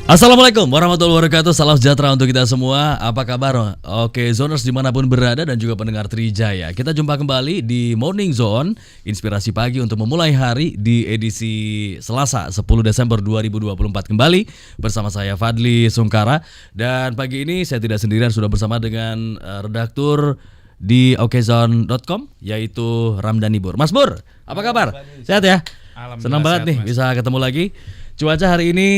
Assalamualaikum warahmatullahi wabarakatuh. Salam sejahtera untuk kita semua. Apa kabar? Oke, Zoners dimanapun berada dan juga pendengar Trijaya. Kita jumpa kembali di Morning Zone, inspirasi pagi untuk memulai hari di edisi Selasa 10 Desember 2024 kembali bersama saya Fadli Sungkara. Dan pagi ini saya tidak sendirian, sudah bersama dengan redaktur di okezone.com yaitu Ramdhani Bur. Mas Bur, apa kabar? Sehat ya? Senang banget nih bisa ketemu lagi. Cuaca hari ini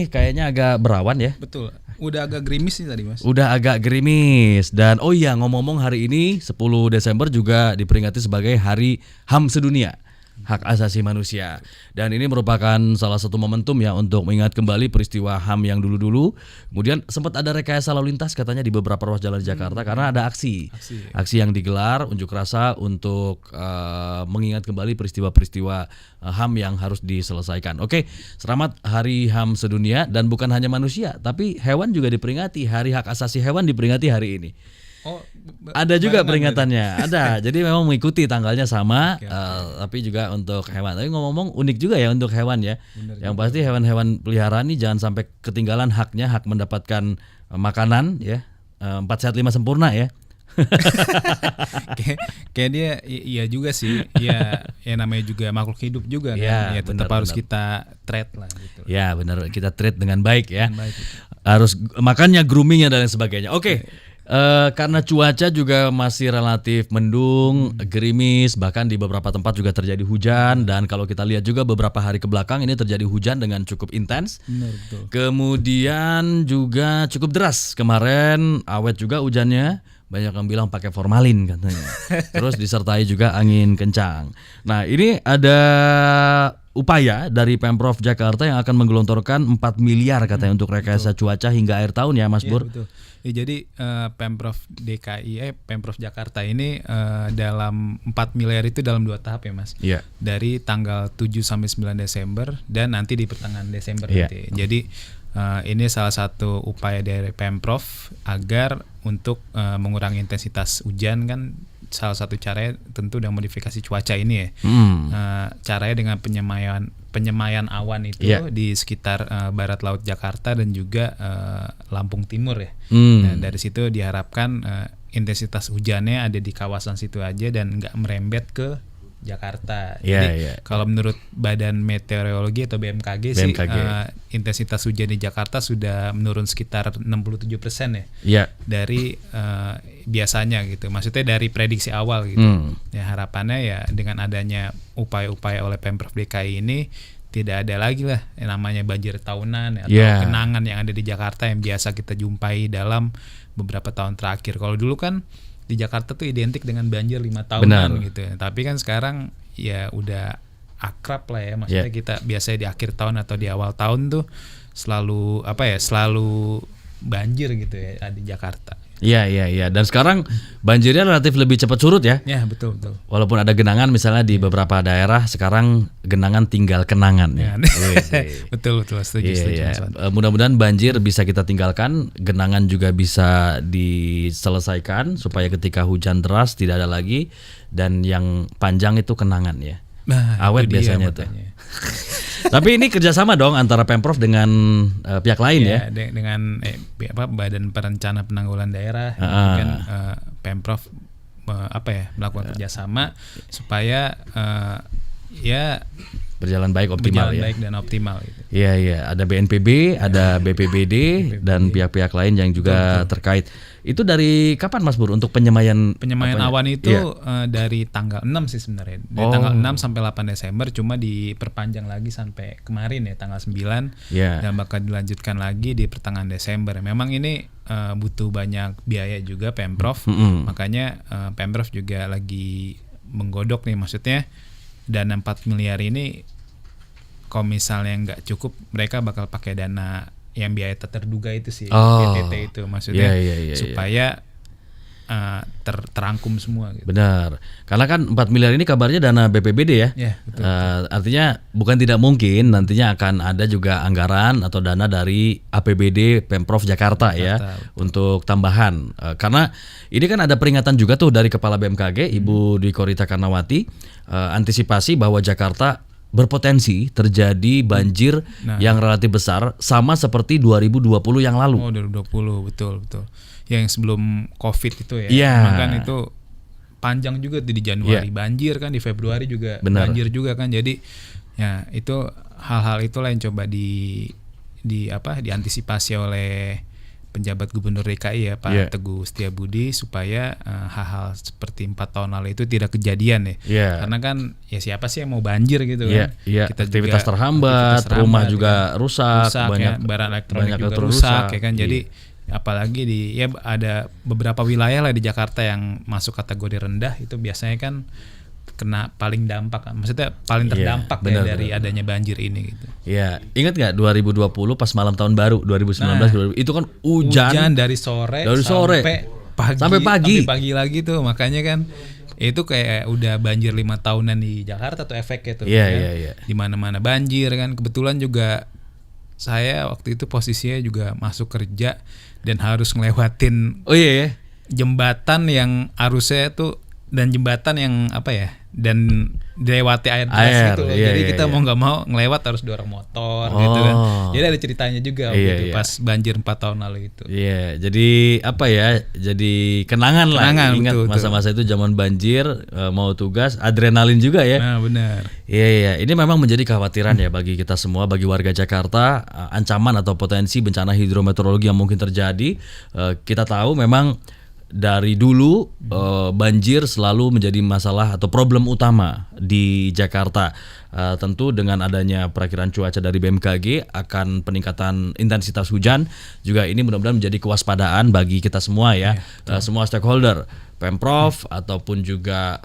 kayaknya agak berawan ya. Betul. Udah agak gerimis nih tadi, Mas. Udah agak gerimis. Dan oh iya, ngomong-ngomong, hari ini 10 Desember juga diperingati sebagai Hari HAM Sedunia, Hak Asasi Manusia. Dan ini merupakan salah satu momentum ya untuk mengingat kembali peristiwa HAM yang dulu-dulu. Kemudian sempat ada rekayasa lalu lintas katanya di beberapa ruas jalan di Jakarta karena ada aksi yang digelar, unjuk rasa untuk mengingat kembali peristiwa-peristiwa HAM yang harus diselesaikan. Oke, selamat Hari HAM Sedunia. Dan bukan hanya manusia, tapi hewan juga diperingati. Hari Hak Asasi Hewan diperingati hari ini. Oh, ada juga peringatannya, ada. Jadi memang mengikuti tanggalnya sama, tapi juga untuk hewan. Tapi ngomong-ngomong unik juga ya untuk hewan ya. Yang pasti hewan-hewan peliharaan ini jangan sampai ketinggalan haknya, hak mendapatkan makanan ya. 4 sehat 5 sempurna ya. kayak dia iya juga sih. Ya namanya juga makhluk hidup juga kan. Ya tetap harus kita treat lah gitu. Ya benar, kita treat dengan baik ya. Dengan baik, harus makannya, groomingnya dan lain sebagainya. Oke. Karena cuaca juga masih relatif mendung, gerimis, bahkan di beberapa tempat juga terjadi hujan. Dan kalau kita lihat juga beberapa hari ke belakang ini terjadi hujan dengan cukup intens. Benar, betul. Kemudian juga cukup deras. Kemarin awet juga hujannya. Banyak yang bilang pakai formalin katanya. Terus disertai juga angin kencang. Nah, ini ada upaya dari Pemprov Jakarta yang akan menggelontorkan 4 miliar katanya untuk rekayasa cuaca hingga akhir tahun ya Mas Bur. Betul. Ya, jadi Pemprov Pemprov Jakarta ini dalam 4 miliar itu dalam 2 tahap ya Mas. Iya. Dari tanggal 7 sampai 9 Desember dan nanti di pertengahan Desember nanti. Jadi ini salah satu upaya dari Pemprov agar untuk mengurangi intensitas hujan kan. Salah satu caranya tentu dengan modifikasi cuaca ini ya. Caranya dengan penyemayan awan itu di sekitar barat laut Jakarta dan juga Lampung Timur ya. Nah, dari situ diharapkan intensitas hujannya ada di kawasan situ aja dan nggak merembet ke Jakarta. Jadi kalau menurut Badan Meteorologi atau BMKG sih intensitas hujan di Jakarta sudah menurun sekitar 67% ya. Dari biasanya gitu. Maksudnya dari prediksi awal gitu. Ya harapannya ya dengan adanya upaya-upaya oleh Pemprov DKI ini tidak ada lagi lah yang namanya banjir tahunan atau genangan yang ada di Jakarta yang biasa kita jumpai dalam beberapa tahun terakhir. Kalau dulu kan di Jakarta tuh identik dengan banjir 5 tahunan gitu ya. Tapi kan sekarang ya udah akrab lah ya. Maksudnya kita biasanya di akhir tahun atau di awal tahun tuh selalu selalu banjir gitu ya di Jakarta. Iya. Dan sekarang banjirnya relatif lebih cepat surut ya. Ya, betul. Walaupun ada genangan misalnya di beberapa daerah, sekarang genangan tinggal kenangan ya. Betul, setuju. Mudah-mudahan banjir bisa kita tinggalkan, genangan juga bisa diselesaikan supaya ketika hujan deras tidak ada lagi, dan yang panjang itu kenangan ya. Awet biasanya tuh. Tapi ini kerjasama dong antara Pemprov dengan pihak lain ya. Dengan Badan Perencana Penanggulangan Daerah, kan Pemprov melakukan kerjasama supaya berjalan baik, optimal baik dan optimal gitu. Iya, ada BNPB, ada BPBD dan pihak-pihak lain yang juga terkait. Itu dari kapan Mas Bur untuk penyemayan awan itu dari tanggal 6 sih sebenarnya. Dari tanggal 6 sampai 8 Desember, cuma diperpanjang lagi sampai kemarin ya tanggal 9 dan bakal dilanjutkan lagi di pertengahan Desember. Memang ini butuh banyak biaya juga Pemprov. Makanya Pemprov juga lagi menggodok nih, maksudnya dana 4 miliar ini kalau misalnya nggak cukup, mereka bakal pakai dana yang biaya tak terduga itu sih, PTT itu maksudnya supaya terangkum semua gitu. Benar. Karena kan 4 miliar ini kabarnya dana BPBD ya. Betul. Artinya bukan tidak mungkin nantinya akan ada juga anggaran atau dana dari APBD Pemprov Jakarta ya untuk tambahan. Karena ini kan ada peringatan juga tuh dari Kepala BMKG Ibu Dwi Korita Karnawati, antisipasi bahwa Jakarta berpotensi terjadi banjir yang relatif besar sama seperti 2020 yang lalu. Oh, 2020 betul. Yang sebelum Covid itu ya. Iya. Kan itu panjang juga di Januari banjir kan, di Februari juga banjir juga kan. Jadi ya itu hal-hal itulah yang coba diantisipasi oleh penjabat Gubernur DKI ya Pak Teguh Setiabudi supaya hal-hal seperti 4 tahun lalu itu tidak kejadian ya. Karena kan ya siapa sih yang mau banjir gitu kan. Kita aktivitas terhambat, rumah juga rusak, banyak barang elektronik juga rusak ya kan. Jadi apalagi ada beberapa wilayah lah di Jakarta yang masuk kategori rendah, itu biasanya kan kena paling dampak, maksudnya paling terdampak dari adanya banjir ini gitu. Iya, ingat nggak 2020 pas malam tahun baru 2019 itu kan hujan dari sore sampai pagi lagi tuh, makanya kan itu kayak udah banjir 5 tahunan di Jakarta tuh efeknya tuh. Iya. Di mana-mana banjir kan. Kebetulan juga saya waktu itu posisinya juga masuk kerja dan harus ngelewatin jembatan yang arusnya tuh, dan jembatan yang dan dilewati air deras gitu loh. Jadi kita mau nggak mau ngelewat harus dorong motor gitu kan. Jadi ada ceritanya juga gitu pas banjir 4 tahun lalu itu. Iya, jadi jadi kenangan lah. Ingat masa-masa itu zaman banjir, mau tugas, adrenalin juga ya. Nah, benar. Iya. Ini memang menjadi kekhawatiran ya bagi kita semua, bagi warga Jakarta, ancaman atau potensi bencana hidrometeorologi yang mungkin terjadi. Kita tahu memang dari dulu banjir selalu menjadi masalah atau problem utama di Jakarta. Tentu dengan adanya perakiraan cuaca dari BMKG akan peningkatan intensitas hujan juga, ini mudah-mudahan menjadi kewaspadaan bagi kita semua ya, semua stakeholder, Pemprov ataupun juga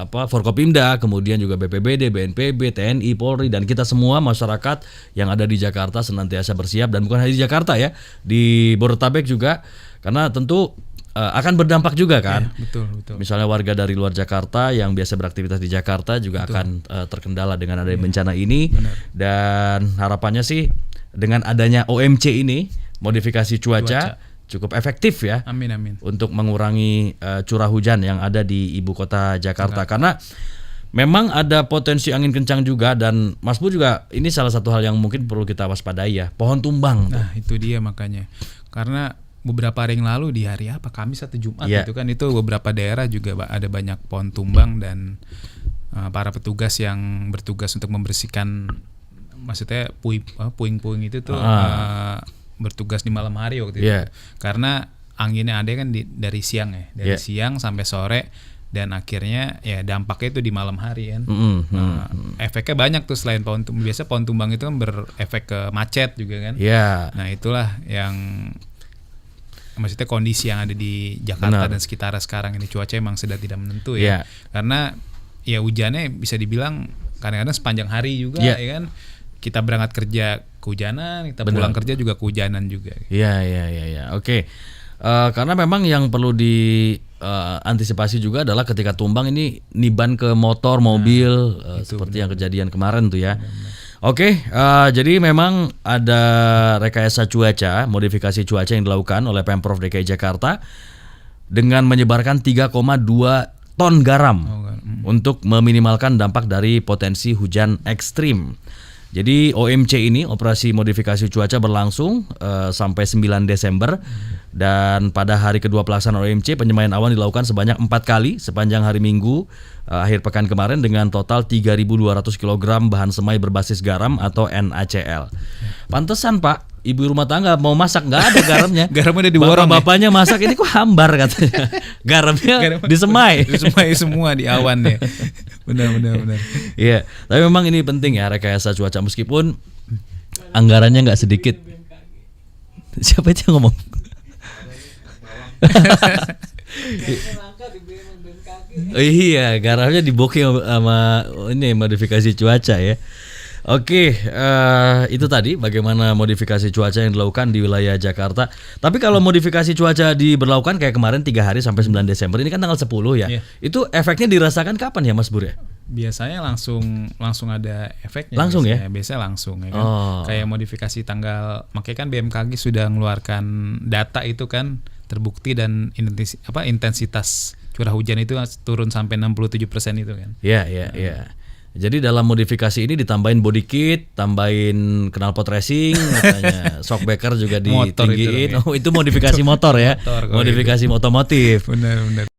Forkopimda, kemudian juga BPBD, BNPB, TNI, Polri, dan kita semua masyarakat yang ada di Jakarta senantiasa bersiap, dan bukan hanya di Jakarta ya, di Bodetabek juga, karena tentu akan berdampak juga kan. Betul. Misalnya warga dari luar Jakarta yang biasa beraktivitas di Jakarta juga akan terkendala dengan adanya bencana ini. Dan harapannya sih dengan adanya OMC ini, modifikasi cuaca cukup efektif ya. Amin. Untuk mengurangi curah hujan yang ada di ibu kota Jakarta. Karena memang ada potensi angin kencang juga, dan Mas Bu juga ini salah satu hal yang mungkin perlu kita waspadai ya, pohon tumbang. Nah, itu dia makanya. Karena beberapa hari yang lalu di hari Kamis atau Jumat itu kan, itu beberapa daerah juga ada banyak pohon tumbang, dan para petugas yang bertugas untuk membersihkan, maksudnya puing-puing itu tuh bertugas di malam hari waktu itu. Karena anginnya ada kan dari siang ya, dari siang sampai sore, dan akhirnya ya dampaknya itu di malam hari kan. Efeknya banyak tuh selain pohon tumbang. Biasa pohon tumbang itu kan berefek ke macet juga kan. Nah, itulah yang maksudnya kondisi yang ada di Jakarta dan sekitarnya sekarang ini. Cuaca emang sedang tidak menentu ya. Karena ya hujannya bisa dibilang kadang-kadang sepanjang hari juga ya kan. Kita berangkat kerja kehujanan, kita pulang kerja juga kehujanan juga. Iya. Oke. Karena memang yang perlu diantisipasi juga adalah ketika tumbang ini niban ke motor, mobil, seperti yang kejadian kemarin tuh ya. Oke, jadi memang ada rekayasa cuaca, modifikasi cuaca yang dilakukan oleh Pemprov DKI Jakarta dengan menyebarkan 3,2 ton garam untuk meminimalkan dampak dari potensi hujan ekstrim. Jadi OMC ini, operasi modifikasi cuaca, berlangsung sampai 9 Desember. Dan pada hari kedua pelaksanaan OMC, penyemayan awan dilakukan sebanyak 4 kali sepanjang hari Minggu akhir pekan kemarin, dengan total 3.200 kg bahan semai berbasis garam atau NaCl. Pantesan Pak, ibu rumah tangga mau masak nggak ada garamnya. Garamnya udah diborong. Bapaknya masak ini kok hambar katanya. Garamnya disemai. Disemai semua di awan ya. Benar. Iya, tapi memang ini penting ya, rekayasa cuaca, meskipun anggarannya nggak sedikit. Siapa itu yang ngomong? Iya, garamnya diboking sama ini modifikasi cuaca ya. Oke, itu tadi bagaimana modifikasi cuaca yang dilakukan di wilayah Jakarta. Tapi kalau modifikasi cuaca diberlakukan kayak kemarin 3 hari sampai 9 Desember, ini kan tanggal 10 ya. Itu efeknya dirasakan kapan ya Mas Bur ya? Biasanya langsung ada efeknya. Langsung biasanya. Biasanya langsung ya kan. Kayak modifikasi tanggal, makanya kan BMKG sudah mengeluarkan data itu kan, terbukti, dan intensitas curah hujan itu turun sampai 67% itu kan. Iya. Jadi dalam modifikasi ini ditambahin body kit, tambahin knalpot racing, katanya shockbreaker juga Motor itu ditinggiin. namanya. Oh, itu modifikasi motor ya. Motor kalau Modifikasi otomotif. Benar.